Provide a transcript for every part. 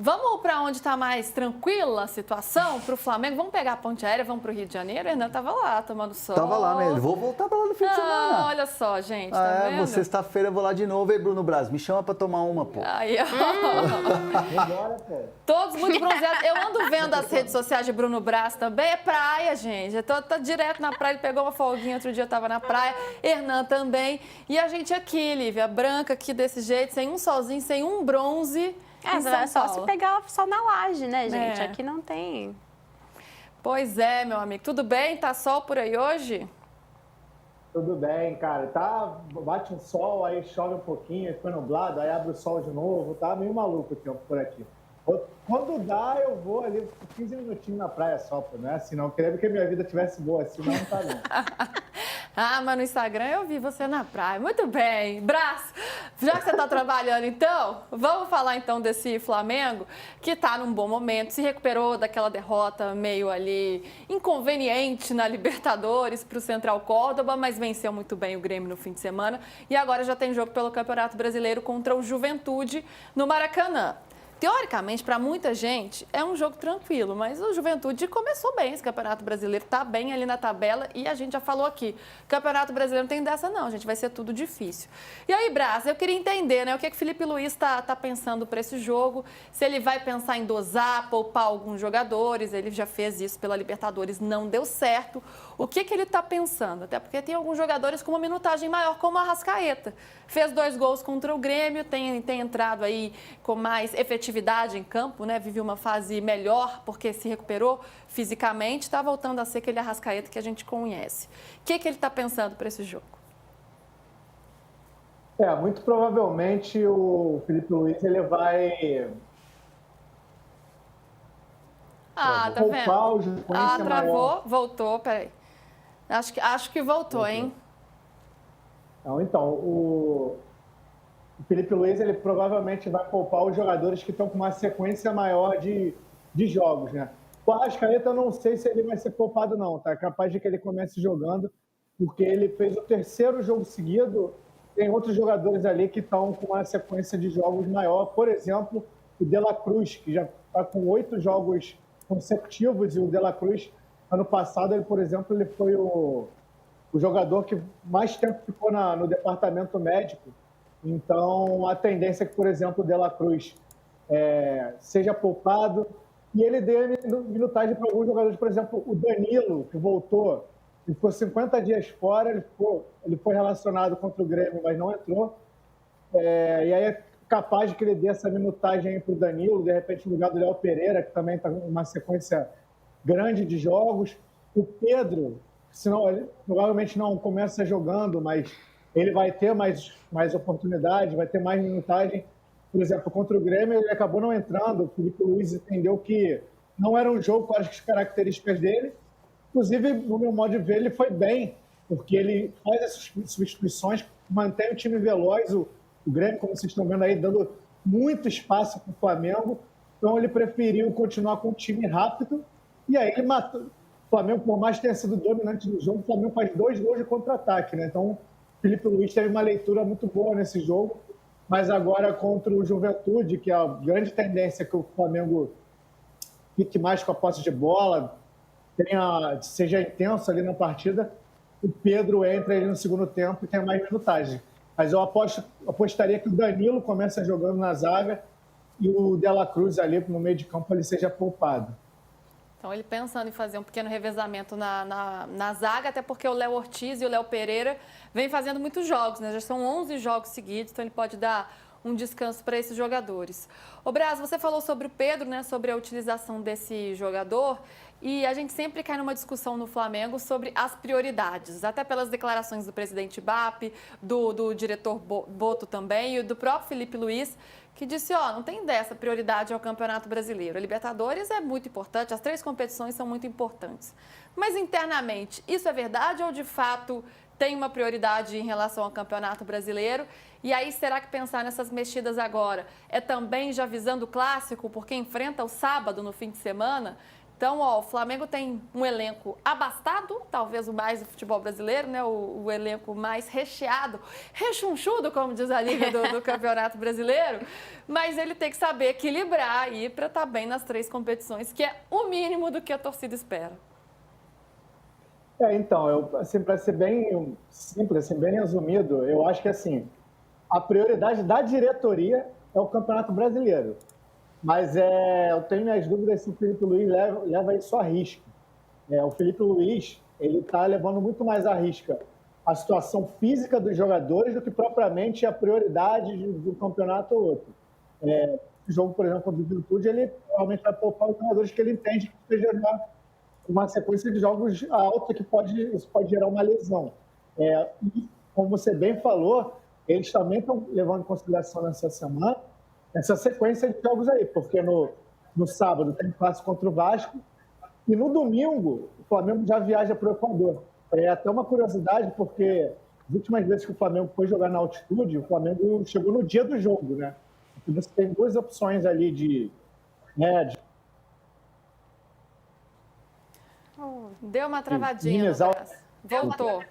Vamos para onde está mais tranquila a situação para o Flamengo? Vamos pegar a ponte aérea, vamos para o Rio de Janeiro? O Hernan estava lá tomando sol. Tava lá, né? Vou voltar para lá no fim de semana. Olha só, gente, tá vendo? Sexta-feira eu vou lá de novo, hein, Bruno Braz? Me chama para tomar uma, pô. Aí, todos muito bronzeados. Eu ando vendo as redes sociais de Bruno Braz também. É praia, gente. Tá direto na praia. Ele pegou uma folguinha, outro dia estava na praia. Hernan também. E a gente aqui, Lívia, branca aqui desse jeito, sem um solzinho, sem um bronze. É só se pegar só na laje, né, gente? Aqui não tem. Pois é, meu amigo. Tudo bem? Tá sol por aí hoje? Tudo bem, cara. Bate um sol, aí chove um pouquinho, fica nublado, aí abre o sol de novo. Tá meio maluco o tempo por aqui. Quando dá, eu vou ali 15 minutinhos na praia só, pô, né? Assim, não queria que a minha vida tivesse boa, assim não tá não. Mas no Instagram eu vi você na praia. Muito bem. Braz, já que você está trabalhando então, vamos falar então desse Flamengo, que está num bom momento, se recuperou daquela derrota meio ali inconveniente na Libertadores para o Central Córdoba, mas venceu muito bem o Grêmio no fim de semana e agora já tem jogo pelo Campeonato Brasileiro contra o Juventude no Maracanã. Teoricamente, para muita gente, é um jogo tranquilo, mas o Juventude começou bem esse Campeonato Brasileiro, está bem ali na tabela e a gente já falou aqui, Campeonato Brasileiro não tem dessa não, gente, vai ser tudo difícil. E aí, Braz, eu queria entender, né, o que o Felipe Luiz está pensando para esse jogo, se ele vai pensar em dosar, poupar alguns jogadores, ele já fez isso pela Libertadores, não deu certo. O que ele está pensando? Até porque tem alguns jogadores com uma minutagem maior, como a Arrascaeta. Fez 2 gols contra o Grêmio, tem entrado aí com mais efetividade em campo, né? Vive uma fase melhor porque se recuperou fisicamente, está voltando a ser aquele Arrascaeta que a gente conhece. O que ele está pensando para esse jogo? Muito provavelmente o Felipe Luiz ele vai tá vendo? Travou, voltou, peraí. Acho que voltou, hein? Então, o Felipe Luiz ele provavelmente vai poupar os jogadores que estão com uma sequência maior de jogos, né? O Arrascaeta eu não sei se ele vai ser poupado não, tá? É capaz de que ele comece jogando, porque ele fez o 3º jogo seguido, tem outros jogadores ali que estão com uma sequência de jogos maior, por exemplo, o De La Cruz, que já está com 8 jogos consecutivos, e o De La Cruz, ano passado, ele, por exemplo, ele foi o jogador que mais tempo ficou no departamento médico. Então, a tendência é que, por exemplo, o De La Cruz seja poupado e ele dê minutagem para alguns jogadores. Por exemplo, o Danilo, que voltou, ele ficou 50 dias fora, ele foi relacionado contra o Grêmio, mas não entrou. E aí é capaz de que ele dê essa minutagem para o Danilo, de repente no lugar do Léo Pereira, que também está com uma sequência grande de jogos. O Pedro, senão ele provavelmente não começa jogando, mas ele vai ter mais oportunidade, vai ter mais minutagem. Por exemplo, contra o Grêmio, ele acabou não entrando. O Felipe Luiz entendeu que não era um jogo com as características dele. Inclusive, no meu modo de ver, ele foi bem, porque ele faz essas substituições, mantém o time veloz. O Grêmio, como vocês estão vendo aí, dando muito espaço para o Flamengo. Então, ele preferiu continuar com o time rápido. E aí, ele matou. O Flamengo, por mais que tenha sido dominante do jogo, o Flamengo faz 2 gols de contra-ataque, né? Então, o Felipe Luiz teve uma leitura muito boa nesse jogo, mas agora contra o Juventude, que é a grande tendência que o Flamengo fique mais com a posse de bola, seja intenso ali na partida, o Pedro entra ali no segundo tempo e tem mais minutagem. Mas eu apostaria que o Danilo começa jogando na zaga e o De La Cruz ali no meio de campo ele seja poupado. Então, ele pensando em fazer um pequeno revezamento na zaga, até porque o Léo Ortiz e o Léo Pereira vêm fazendo muitos jogos, né? Já são 11 jogos seguidos, então ele pode dar um descanso para esses jogadores. Ô, Braz, você falou sobre o Pedro, né? Sobre a utilização desse jogador. E a gente sempre cai numa discussão no Flamengo sobre as prioridades, até pelas declarações do presidente BAP, do diretor Boto também e do próprio Felipe Luiz, que disse, não tem dessa prioridade ao Campeonato Brasileiro. A Libertadores é muito importante, as 3 competições são muito importantes. Mas internamente, isso é verdade ou de fato tem uma prioridade em relação ao Campeonato Brasileiro? E aí, será que pensar nessas mexidas agora é também já visando o Clássico, porque enfrenta o sábado no fim de semana? Então, ó, o Flamengo tem um elenco abastado, talvez o mais do futebol brasileiro, né? O elenco mais recheado, rechonchudo, como diz a Liga do Campeonato Brasileiro, mas ele tem que saber equilibrar aí para estar bem nas 3 competições, que é o mínimo do que a torcida espera. Então, assim, para ser bem simples, assim, bem resumido, eu acho que assim, a prioridade da diretoria é o Campeonato Brasileiro. Mas eu tenho minhas dúvidas se o Felipe Luiz leva isso à risca. O Felipe Luiz, ele está levando muito mais à risca a situação física dos jogadores do que propriamente a prioridade do campeonato ou outro. O jogo, por exemplo, do Juventude, ele realmente vai poupar os jogadores que ele entende que seja uma sequência de jogos alta que isso pode gerar uma lesão. E, como você bem falou, eles também estão levando em consideração nessa semana essa sequência de jogos aí, porque no sábado tem clássico contra o Vasco e no domingo o Flamengo já viaja para o Equador. É até uma curiosidade, porque as últimas vezes que o Flamengo foi jogar na altitude, o Flamengo chegou no dia do jogo, né? Então, você tem 2 opções ali de Deu uma travadinha, voltou.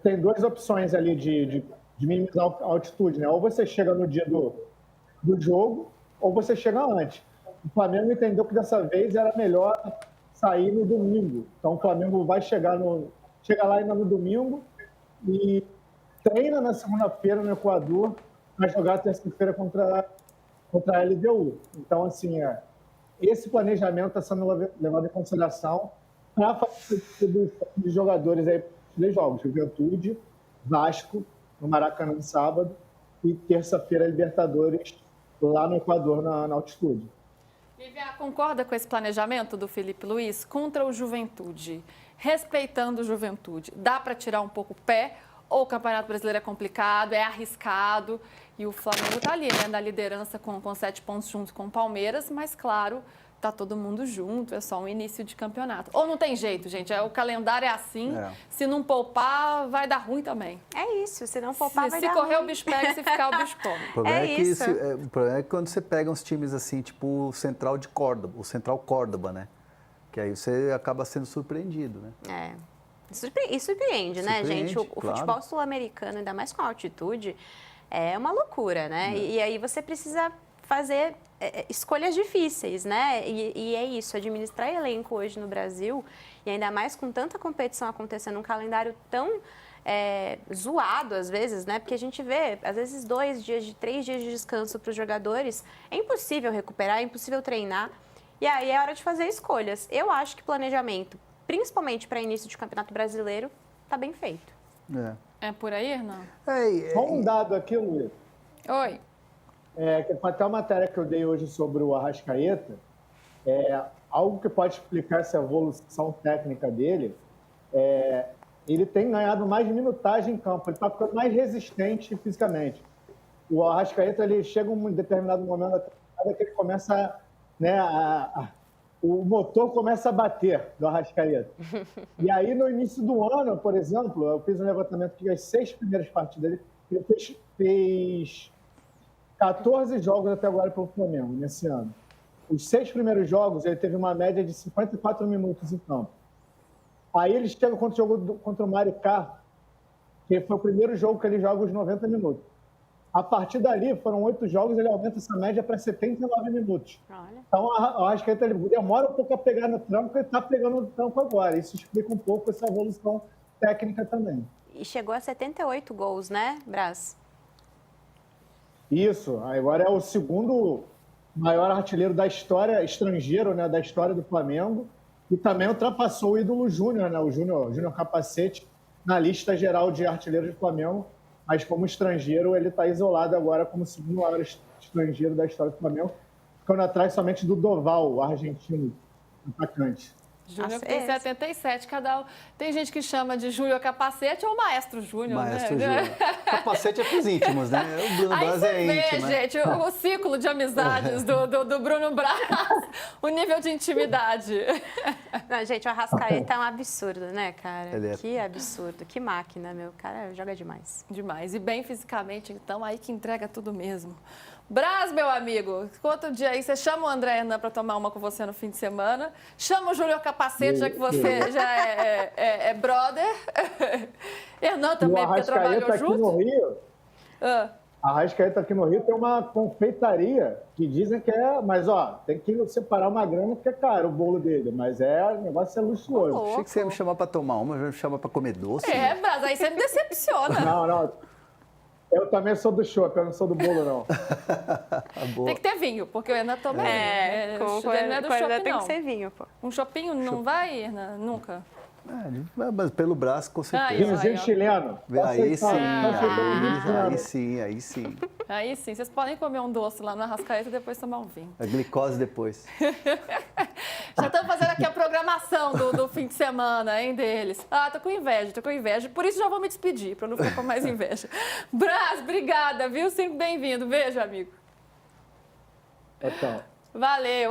Tem 2 opções ali de minimizar a altitude, né? Ou você chega no dia do jogo, ou você chega antes. O Flamengo entendeu que dessa vez era melhor sair no domingo. Então o Flamengo vai chegar lá ainda no domingo e treina na segunda-feira no Equador para jogar terça-feira contra a LDU. Então, assim, esse planejamento está sendo levado em consideração para fazer distribuição de jogadores aí para os 3 jogos. Juventude, Vasco, no Maracanã no sábado, e terça-feira Libertadores lá no Equador, na altitude. Vivian, concorda com esse planejamento do Felipe Luiz contra o Juventude? Respeitando o Juventude, dá para tirar um pouco o pé? Ou o Campeonato Brasileiro é complicado, é arriscado, e o Flamengo está ali, né, na liderança com 7 pontos junto com o Palmeiras, mas, claro, tá todo mundo junto, é só um início de campeonato. Ou não tem jeito, gente, o calendário é assim, se não poupar, vai dar ruim também. É isso, se não poupar, vai dar ruim. Se correr, o bicho pega, se ficar, o bicho come. O problema é que quando você pega uns times assim, tipo o Central Córdoba, né? Que aí você acaba sendo surpreendido, né? E surpreende, né, gente? O claro. futebol sul-americano, ainda mais com altitude, é uma loucura, né? E aí você precisa fazer escolhas difíceis, né? E é isso, administrar elenco hoje no Brasil, e ainda mais com tanta competição acontecendo, um calendário tão zoado às vezes, né? Porque a gente vê, às vezes, 3 dias de descanso para os jogadores, é impossível recuperar, é impossível treinar, e aí é hora de fazer escolhas. Eu acho que planejamento, principalmente para início de Campeonato Brasileiro, está bem feito. É por aí, não? Só um dado aqui, Luiz. Oi. Que até a matéria que eu dei hoje sobre o Arrascaeta, algo que pode explicar essa evolução técnica dele, ele tem ganhado mais minutagem em campo, ele está ficando mais resistente fisicamente. O Arrascaeta, ele chega em um determinado momento da temporada que ele começa, o motor começa a bater do Arrascaeta. E aí, no início do ano, por exemplo, eu fiz um levantamento que as 6 primeiras partidas dele, ele fez 14 jogos até agora pelo Flamengo, nesse ano. Os 6 primeiros jogos, ele teve uma média de 54 minutos em campo. Aí ele chega contra o Maricá, que foi o primeiro jogo que ele joga os 90 minutos. A partir dali, foram 8 jogos, ele aumenta essa média para 79 minutos. Olha. Então, eu acho que ele demora um pouco a pegar no tranco, ele está pegando no tranco agora. Isso explica um pouco essa evolução técnica também. E chegou a 78 gols, né, Brás? Isso, agora é o segundo maior artilheiro da história, estrangeiro, né, da história do Flamengo, e também ultrapassou o ídolo Júnior, né, o Júnior Capacete, na lista geral de artilheiros do Flamengo, mas como estrangeiro ele está isolado agora como o segundo maior estrangeiro da história do Flamengo, ficando atrás somente do Doval, o argentino atacante. Júnior tem 77, cada um. Tem gente que chama de Júnior Capacete ou Maestro Júnior, Maestro né? Júnior. Capacete é pros íntimos, né? O Bruno Braz é íntimo, né? Gente, o ciclo de amizades do Bruno Braz, o nível de intimidade. Não, gente, o Arrascaeta é um absurdo, né, cara? Ele Que absurdo, que máquina, meu. O cara joga demais. Demais. E bem fisicamente, então, aí que entrega tudo mesmo. Brás, meu amigo, outro dia aí você chama o André Hernan para tomar uma com você no fim de semana. Chama o Júlio Capacete, já que você já é brother. Hernan também, porque trabalhou aqui junto. No Rio, A Arrascaeta aqui no Rio tem uma confeitaria que dizem que é... Mas, ó, tem que separar uma grana porque é caro o bolo dele. Mas o negócio é luxuoso. Achei que você ia me chamar para tomar uma, já me chama para comer doce. Brás, aí você me decepciona. Não. Eu também sou do chopp, eu não sou do bolo, não. Tem que ter vinho, porque o Hernan toma vinho. Com Ele não é do coisa shopping, tem não. que ser vinho, pô. Um chopinho não vai, Hernan? Nunca. Mas pelo braço, com certeza. Vinhozinho chileno. Aí sim, Aí aí sim. Aí sim, vocês podem comer um doce lá na Arrascaeta e depois tomar um vinho. A glicose depois. Já estamos fazendo aqui a programação do fim de semana, hein, deles. Tô com inveja. Por isso já vou me despedir, para não ficar com mais inveja. Brás, obrigada, viu? Sempre bem-vindo. Beijo, amigo. Então. Valeu.